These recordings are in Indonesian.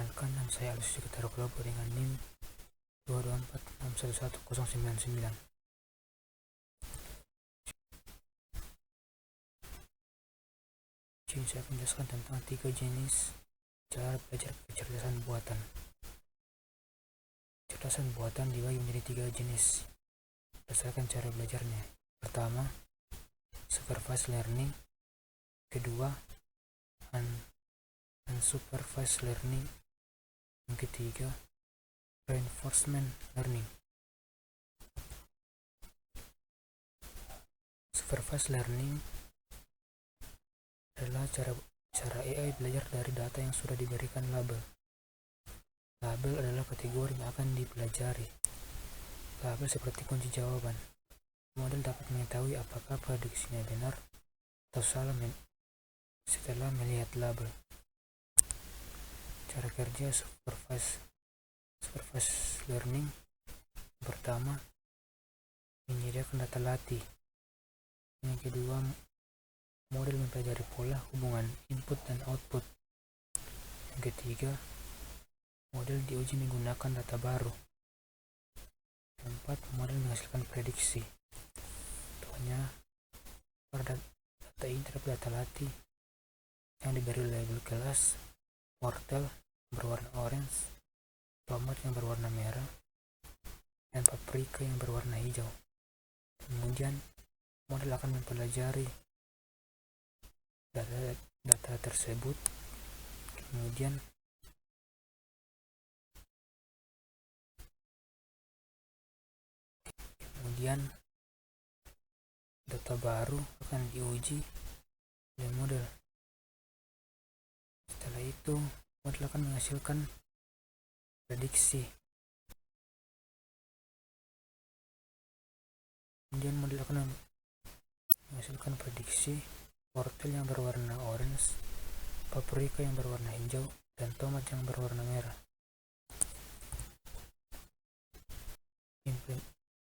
Perkenalkan, nama saya Alus Yukitaro Globo dengan NIM 224611099. Jadi saya akan menjelaskan tentang 3 jenis cara belajar kecerdasan buatan. Kecerdasan buatan dibagi menjadi 3 jenis berdasarkan cara belajarnya. Pertama, supervised learning. Kedua, unsupervised learning. Yang ketiga, reinforcement learning. Supervised learning adalah cara AI belajar dari data yang sudah diberikan label. Label adalah kategori yang akan dipelajari. Label seperti kunci jawaban. Model dapat mengetahui apakah prediksinya benar atau salah setelah melihat label. Cara kerja supervised learning. Pertama, menyediakan data latih. Yang kedua, model mempelajari pola hubungan input dan output. Yang ketiga, model diuji menggunakan data baru. Keempat, model menghasilkan prediksi. Contohnya, pada data ini terdapat data latih yang diberi label kelas, wortel berwarna orange, tomat yang berwarna merah, dan paprika yang berwarna hijau. Kemudian, model akan mempelajari data tersebut. Kemudian data baru akan diuji oleh model. Setelah itu, model akan menghasilkan prediksi. Kemudian model akan menghasilkan prediksi wortel yang berwarna orange, paprika yang berwarna hijau, dan tomat yang berwarna merah.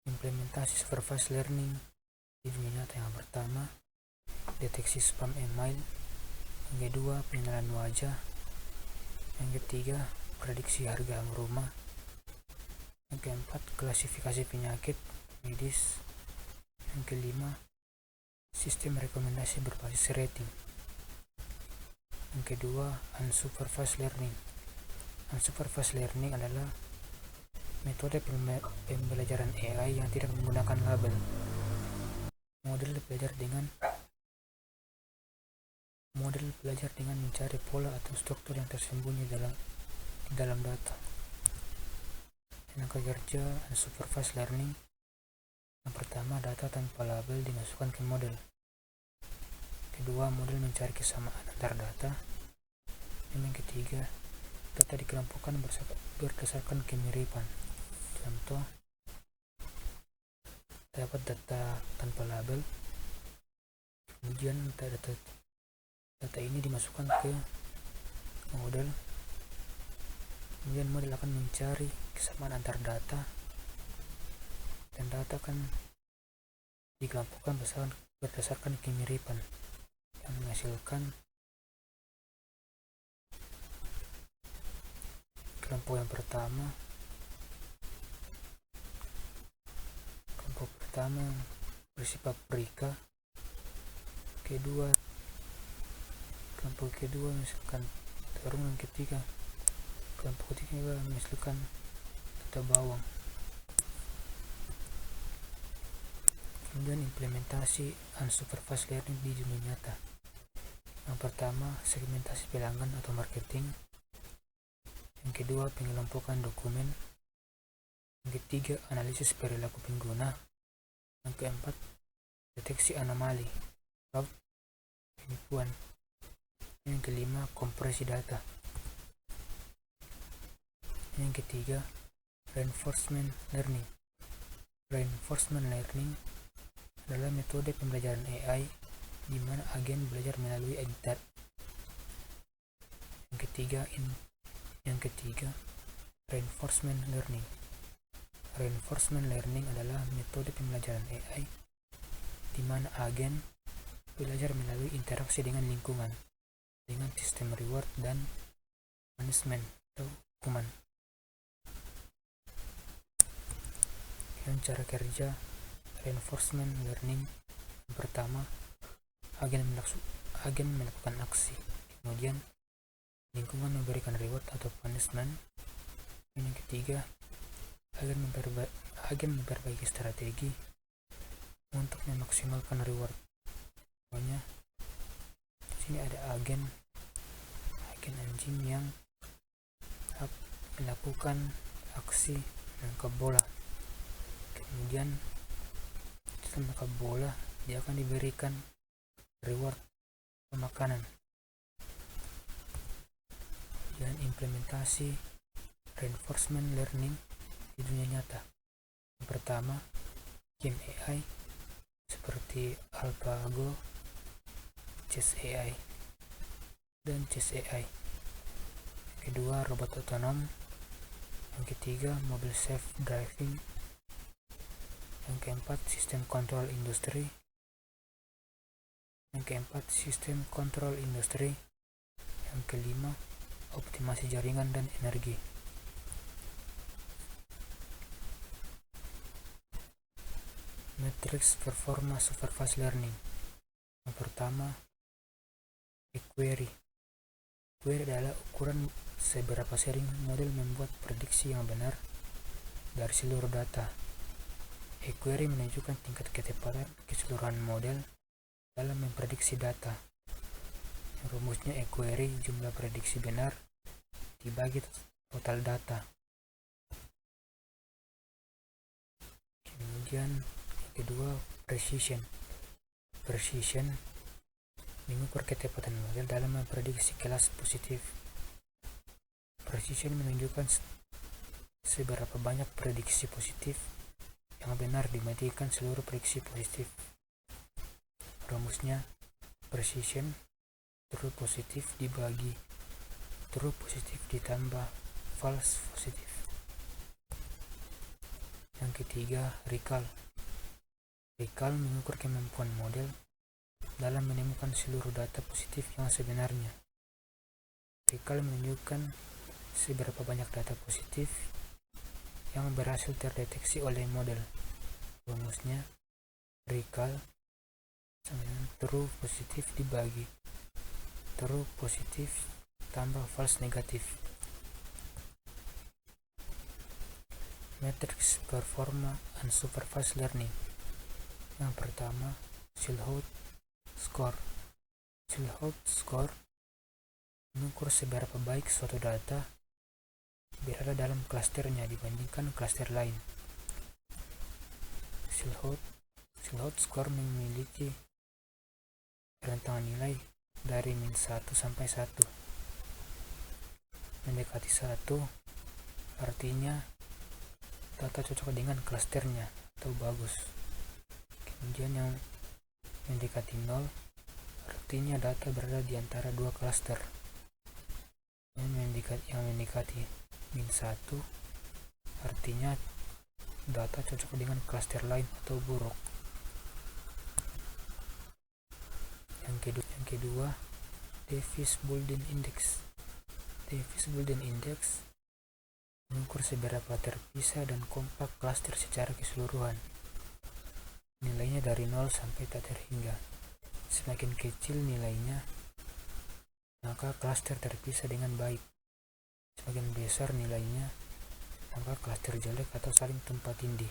Implementasi supervised learning di dunia nyata. Yang pertama, deteksi spam email. Yang kedua, pengenalan wajah. Yang ketiga, prediksi harga rumah. Yang keempat, klasifikasi penyakit medis. Yang kelima, sistem rekomendasi berbasis rating. Yang kedua, unsupervised learning. Unsupervised learning adalah metode pembelajaran AI yang tidak menggunakan label. Model belajar dengan mencari pola atau struktur yang tersembunyi di dalam data. Yang kerja unsupervised learning. Yang pertama, data tanpa label dimasukkan ke model. Kedua, model mencari kesamaan antar data. Dan yang ketiga, data dikelompokkan berdasarkan kemiripan. Contoh, dapat data tanpa label, kemudian data ini dimasukkan ke model. Kemudian model akan mencari kesamaan antar data, dan data akan dikelompokkan berdasarkan kemiripan yang menghasilkan kelompok yang pertama yang berisi paprika. Kelompok kedua menghasilkan terung. Yang ketiga, kelompok ketiga menghasilkan data bawang. Kemudian implementasi unsupervised learning di dunia nyata. Yang pertama, segmentasi pelanggan atau marketing. Yang kedua, pengelompokan dokumen. Yang ketiga, analisis perilaku pengguna. Yang keempat, deteksi anomali, fraud, penipuan. Yang kelima, kompresi data. Yang ketiga, reinforcement learning. Reinforcement learning adalah metode pembelajaran AI di mana agen belajar melalui editor. Yang ketiga, reinforcement learning. Reinforcement learning adalah metode pembelajaran AI di mana agen belajar melalui interaksi dengan lingkungan, dengan sistem reward dan punishment. atau hukuman. Yang cara kerja reinforcement learning. Yang pertama, agen melakukan aksi, kemudian lingkungan memberikan reward atau punishment. Yang ketiga, agen memperbaiki strategi untuk memaksimalkan reward. Contohnya di sini ada agen anjing yang melakukan aksi menangkap bola. Kemudian setelah menangkap bola, dia akan diberikan reward atau makanan. Dan implementasi reinforcement learning di dunia nyata. Yang pertama, game AI seperti AlphaGo, Chess AI, dan Chess AI. Yang kedua, robot otonom. Yang ketiga, mobil self driving. Yang keempat, sistem kontrol industri. Yang kelima, optimasi jaringan dan energi. Matrix performa supervised learning. Yang pertama, query. Query adalah ukuran seberapa sering model membuat prediksi yang benar dari seluruh data. Query menunjukkan tingkat ketepatan keseluruhan model dalam memprediksi data. Rumusnya query jumlah prediksi benar dibagi total data. Kemudian yang kedua, precision mengukur ketepatan model dalam memprediksi kelas positif. Precision menunjukkan seberapa banyak prediksi positif yang benar dibandingkan seluruh prediksi positif. Rumusnya precision true positif dibagi true positif ditambah false positif. Yang ketiga, recall mengukur kemampuan model dalam menemukan seluruh data positif yang sebenarnya. Recall menunjukkan seberapa banyak data positif yang berhasil terdeteksi oleh model. Rumusnya recall true positif dibagi true positif tambah false negatif. Matrix performa unsupervised learning. Yang pertama, Silhouette score mengukur seberapa baik suatu data berada dalam klasternya dibandingkan klaster lain. Silhouette score memiliki rentangan nilai dari -1 sampai 1. Mendekati 1 artinya data cocok dengan klasternya atau bagus. Kemudian yang mendekati 0 artinya data berada di antara dua klaster. Yang mendekati -1 artinya data cocok dengan klaster lain atau buruk. Yang kedua, Davis-Bulden Index mengukur seberapa terpisah dan kompak klaster secara keseluruhan. Nilainya dari 0 sampai tak terhingga. Semakin kecil nilainya, maka klaster terpisah dengan baik. Semakin besar nilainya, maka klaster jelek atau saling tumpang tindih.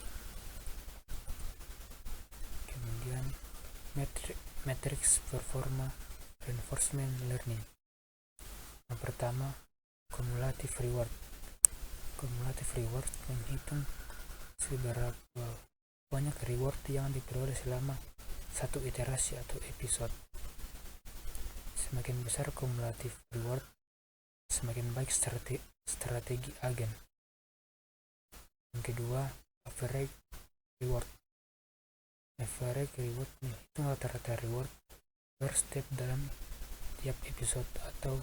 Kemudian matrix performa reinforcement learning. Yang pertama, cumulative reward menghitung seberapa banyak reward yang diperoleh selama satu iterasi atau episode. Semakin besar cumulative reward, semakin baik strategi agen. Yang kedua, average reward menghitung rata-rata reward per step dalam tiap episode atau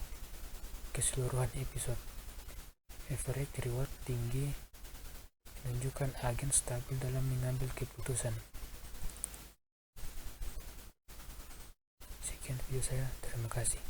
keseluruhan episode. Average reward tinggi menunjukkan agen stabil dalam mengambil keputusan. Sekian video saya, terima kasih.